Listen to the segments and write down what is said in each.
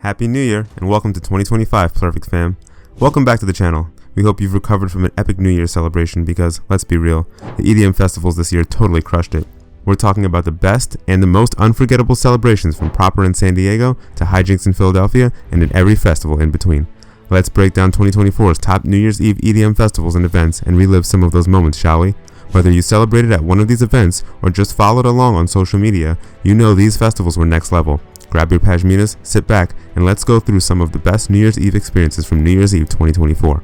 Happy New Year, and welcome to 2025, PLURfect fam. Welcome back to the channel. We hope you've recovered from an epic New Year's celebration because, let's be real, the EDM festivals this year totally crushed it. We're talking about the best and the most unforgettable celebrations from proper in San Diego to hijinks in Philadelphia and in every festival in between. Let's break down 2024's top New Year's Eve EDM festivals and events and relive some of those moments, shall we? Whether you celebrated at one of these events or just followed along on social media, you know these festivals were next level. Grab your pashminas, sit back, and let's go through some of the best New Year's Eve experiences from New Year's Eve 2024.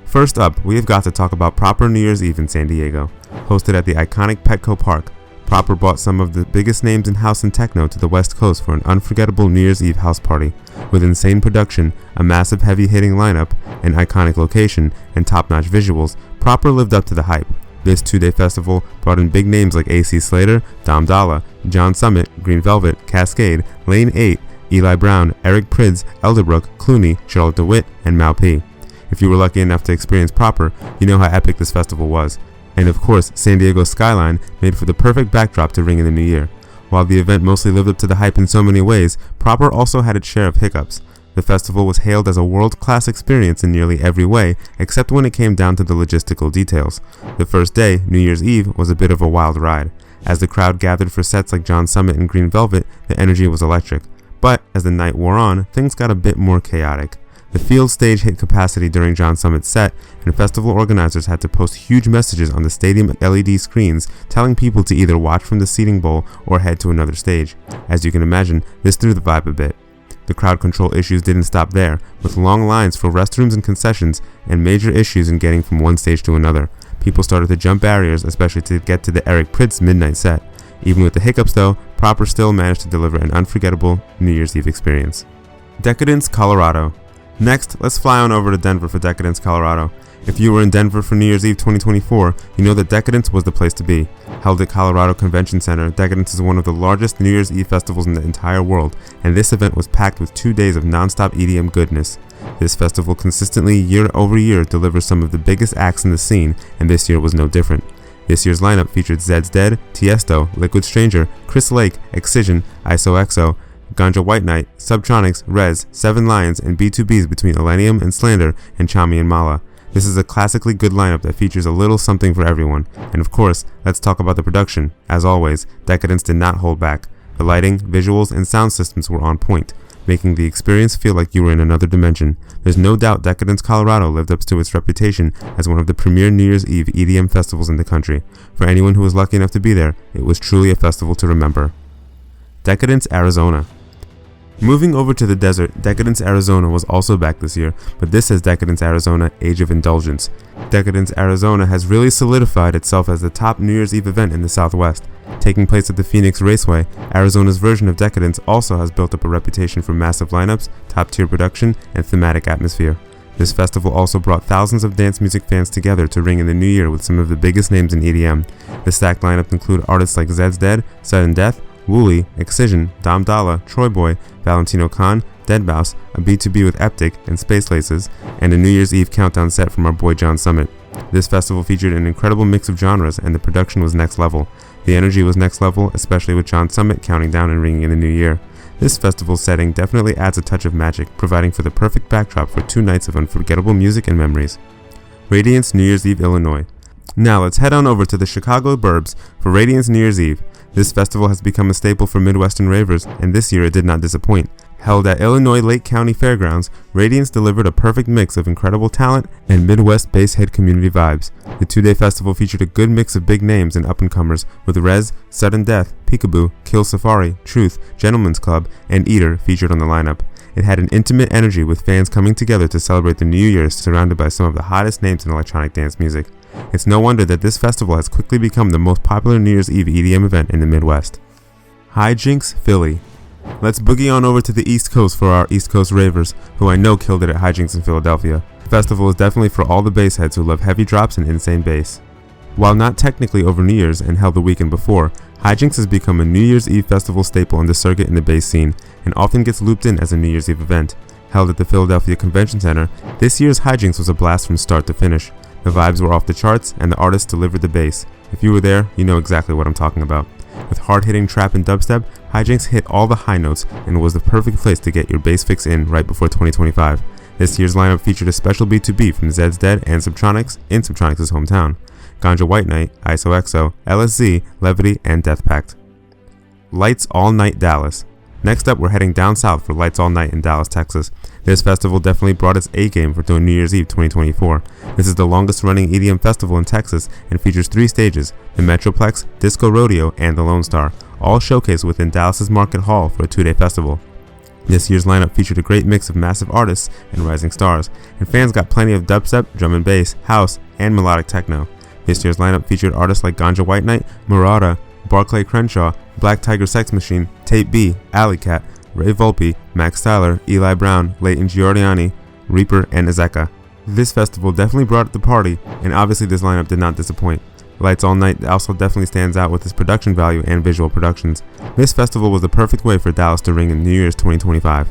First up, we have got to talk about Proper New Year's Eve in San Diego. Hosted at the iconic Petco Park, Proper brought some of the biggest names in house and techno to the West Coast for an unforgettable New Year's Eve house party. With insane production, a massive heavy-hitting lineup, an iconic location, and top-notch visuals, Proper lived up to the hype. This two-day festival brought in big names like AC Slater, Dom Dalla, John Summit, Green Velvet, Cascade, Lane 8, Eli Brown, Eric Prydz, Elderbrook, Clooney, Charlotte DeWitt, and Mal P. If you were lucky enough to experience Proper, you know how epic this festival was. And of course, San Diego's skyline made for the perfect backdrop to ring in the new year. While the event mostly lived up to the hype in so many ways, Proper also had its share of hiccups. The festival was hailed as a world-class experience in nearly every way, except when it came down to the logistical details. The first day, New Year's Eve, was a bit of a wild ride. As the crowd gathered for sets like John Summit and Green Velvet, the energy was electric. But as the night wore on, things got a bit more chaotic. The field stage hit capacity during John Summit's set, and festival organizers had to post huge messages on the stadium LED screens telling people to either watch from the seating bowl or head to another stage. As you can imagine, this threw the vibe a bit. The crowd control issues didn't stop there, with long lines for restrooms and concessions, and major issues in getting from one stage to another. People started to jump barriers, especially to get to the Eric Prydz midnight set. Even with the hiccups though, Proper still managed to deliver an unforgettable New Year's Eve experience. Decadence, Colorado. Next, let's fly on over to Denver for Decadence, Colorado. If you were in Denver for New Year's Eve 2024, you know that Decadence was the place to be. Held at Colorado Convention Center, Decadence is one of the largest New Year's Eve festivals in the entire world, and this event was packed with 2 days of non-stop EDM goodness. This festival consistently, year over year, delivers some of the biggest acts in the scene, and this year was no different. This year's lineup featured Zed's Dead, Tiesto, Liquid Stranger, Chris Lake, Excision, ISOXO, Ganja White Knight, Subtronics, Rez, Seven Lions, and B2Bs between Illenium and Slander, and Chami and Mala. This is a classically good lineup that features a little something for everyone. And of course, let's talk about the production. As always, Decadence did not hold back. The lighting, visuals, and sound systems were on point, making the experience feel like you were in another dimension. There's no doubt Decadence, Colorado lived up to its reputation as one of the premier New Year's Eve EDM festivals in the country. For anyone who was lucky enough to be there, it was truly a festival to remember. Decadence, Arizona. Moving over to the desert, Decadence Arizona was also back this year, but this is Decadence Arizona Age of Indulgence. Decadence Arizona has really solidified itself as the top New Year's Eve event in the Southwest. Taking place at the Phoenix Raceway, Arizona's version of Decadence also has built up a reputation for massive lineups, top-tier production, and thematic atmosphere. This festival also brought thousands of dance music fans together to ring in the new year with some of the biggest names in EDM. The stacked lineup include artists like Zed's Dead, Sudden Death, Wooly, Excision, Dom Dalla, Troy Boy, Valentino Khan, Deadmau5, a B2B with Eptic and Space Laces, and a New Year's Eve countdown set from our boy John Summit. This festival featured an incredible mix of genres, and the production was next level. The energy was next level, especially with John Summit counting down and ringing in the new year. This festival setting definitely adds a touch of magic, providing for the perfect backdrop for 2 nights of unforgettable music and memories. Radiance, New Year's Eve, Illinois. Now let's head on over to the Chicago burbs for Radiance New Year's Eve. This festival has become a staple for Midwestern ravers, and this year it did not disappoint. Held at Illinois Lake County Fairgrounds, Radiance delivered a perfect mix of incredible talent and Midwest bass head community vibes. The 2-day festival featured a good mix of big names and up-and-comers, with Rez, Sudden Death, Peekaboo, Kill Safari, Truth, Gentleman's Club, and Eater featured on the lineup. It had an intimate energy with fans coming together to celebrate the New Year surrounded by some of the hottest names in electronic dance music. It's no wonder that this festival has quickly become the most popular New Year's Eve EDM event in the Midwest. Hijinks, Philly. Let's boogie on over to the East Coast for our East Coast ravers, who I know killed it at Hijinks in Philadelphia. The festival is definitely for all the bass heads who love heavy drops and insane bass. While not technically over New Year's and held the weekend before, Hijinks has become a New Year's Eve festival staple in the circuit in the bass scene, and often gets looped in as a New Year's Eve event. Held at the Philadelphia Convention Center, this year's Hijinks was a blast from start to finish. The vibes were off the charts, and the artists delivered the bass. If you were there, you know exactly what I'm talking about. With hard-hitting trap and dubstep, Hijinks hit all the high notes and was the perfect place to get your bass fix in right before 2025. This year's lineup featured a special B2B from Zed's Dead and Subtronics in Subtronics' hometown, Ganja White Night, ISOXO, LSZ, Levity, and Death Pact. Lights All Night Dallas. Next up, we're heading down south for Lights All Night in Dallas, Texas. This festival definitely brought its A-game for New Year's Eve 2024. This is the longest running EDM festival in Texas and features 3 stages, the Metroplex, Disco Rodeo, and the Lone Star, all showcased within Dallas's Market Hall for a 2-day festival. This year's lineup featured a great mix of massive artists and rising stars, and fans got plenty of dubstep, drum and bass, house, and melodic techno. This year's lineup featured artists like Ganja White Night, Murata, Barclay Crenshaw, Black Tiger Sex Machine, Tape B, Alley Cat, Ray Volpe, Max Styler, Eli Brown, Leighton Giordiani, Reaper, and Ezeka. This festival definitely brought the party, and obviously this lineup did not disappoint. Lights All Night also definitely stands out with its production value and visual productions. This festival was the perfect way for Dallas to ring in New Year's 2025.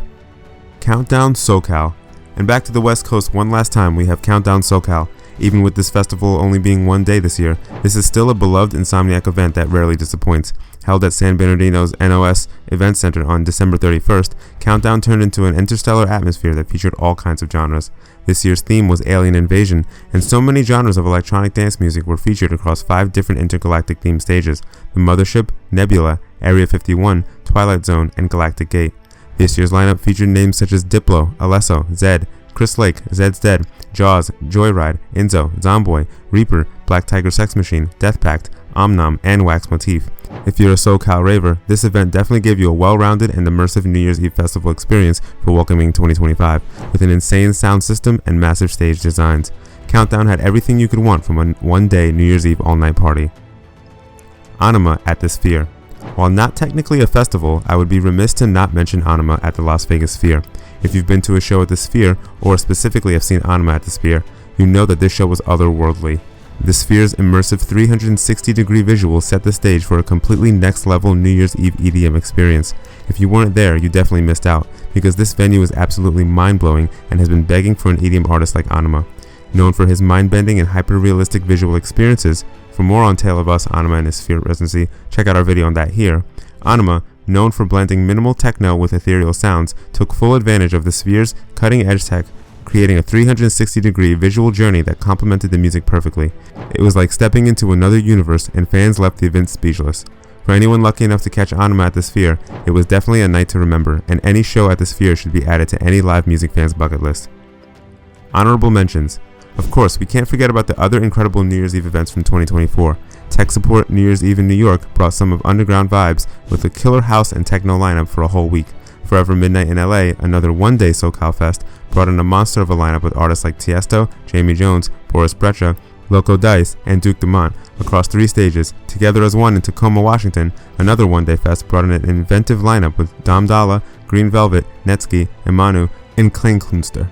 Countdown SoCal. And back to the West Coast one last time, we have Countdown SoCal. Even with this festival only being 1 day this year, this is still a beloved Insomniac event that rarely disappoints. Held at San Bernardino's NOS Event Center on December 31st, Countdown turned into an interstellar atmosphere that featured all kinds of genres. This year's theme was alien invasion, and so many genres of electronic dance music were featured across 5 different intergalactic themed stages: the Mothership, Nebula, Area 51, Twilight Zone, and Galactic Gate. This year's lineup featured names such as Diplo, Alesso, Zed, Chris Lake, Zed's Dead, Jaws, Joyride, Enzo, Zomboy, Reaper, Black Tiger Sex Machine, Death Pact, Omnom, and Wax Motif. If you're a SoCal raver, this event definitely gave you a well-rounded and immersive New Year's Eve festival experience for welcoming 2025, with an insane sound system and massive stage designs. Countdown had everything you could want from a one-day New Year's Eve all-night party. Anima at the Sphere. While not technically a festival, I would be remiss to not mention Anima at the Las Vegas Sphere. If you've been to a show at the Sphere, or specifically have seen Anima at the Sphere, you know that this show was otherworldly. The Sphere's immersive 360-degree visuals set the stage for a completely next-level New Year's Eve EDM experience. If you weren't there, you definitely missed out, because this venue is absolutely mind-blowing and has been begging for an EDM artist like Anima. Known for his mind-bending and hyper-realistic visual experiences, for more on Tale of Us, Anima, and his Sphere residency, check out our video on that here. Anima, known for blending minimal techno with ethereal sounds, took full advantage of the Sphere's cutting-edge tech, creating a 360-degree visual journey that complemented the music perfectly. It was like stepping into another universe, and fans left the event speechless. For anyone lucky enough to catch Anima at the Sphere, it was definitely a night to remember, and any show at the Sphere should be added to any live music fan's bucket list. Honorable mentions. Of course, we can't forget about the other incredible New Year's Eve events from 2024. Tech Support New Year's Eve in New York brought some of underground vibes with a killer house and techno lineup for a whole week. Forever Midnight in LA, another one-day SoCal Fest, brought in a monster of a lineup with artists like Tiesto, Jamie Jones, Boris Brecha, Loco Dice, and Duke Dumont across 3 stages. Together as one in Tacoma, Washington, another one-day fest brought in an inventive lineup with Dom Dalla, Green Velvet, Netsky, Emanu, and Kleinkunster.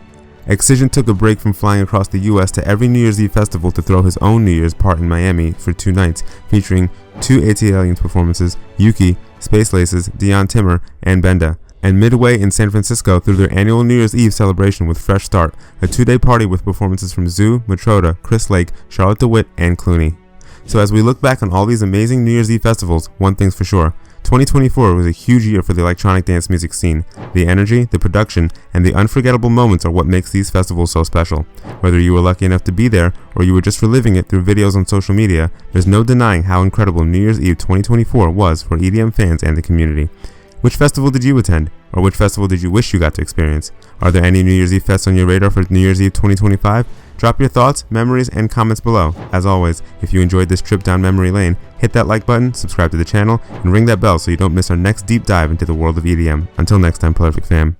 Excision took a break from flying across the US to every New Year's Eve festival to throw his own New Year's part in Miami for 2 nights, featuring 2 AT-Aliens performances, Yuki, Space Laces, Dion Timmer, and Benda. And midway in San Francisco through their annual New Year's Eve celebration with Fresh Start, a 2-day party with performances from Zoo, Matroda, Chris Lake, Charlotte DeWitt, and Clooney. So as we look back on all these amazing New Year's Eve festivals, one thing's for sure: 2024 was a huge year for the electronic dance music scene. The energy, the production, and the unforgettable moments are what makes these festivals so special. Whether you were lucky enough to be there, or you were just reliving it through videos on social media, there's no denying how incredible New Year's Eve 2024 was for EDM fans and the community. Which festival did you attend? Or which festival did you wish you got to experience? Are there any New Year's Eve fests on your radar for New Year's Eve 2025? Drop your thoughts, memories, and comments below. As always, if you enjoyed this trip down memory lane, hit that like button, subscribe to the channel, and ring that bell so you don't miss our next deep dive into the world of EDM. Until next time, PLURfect fam.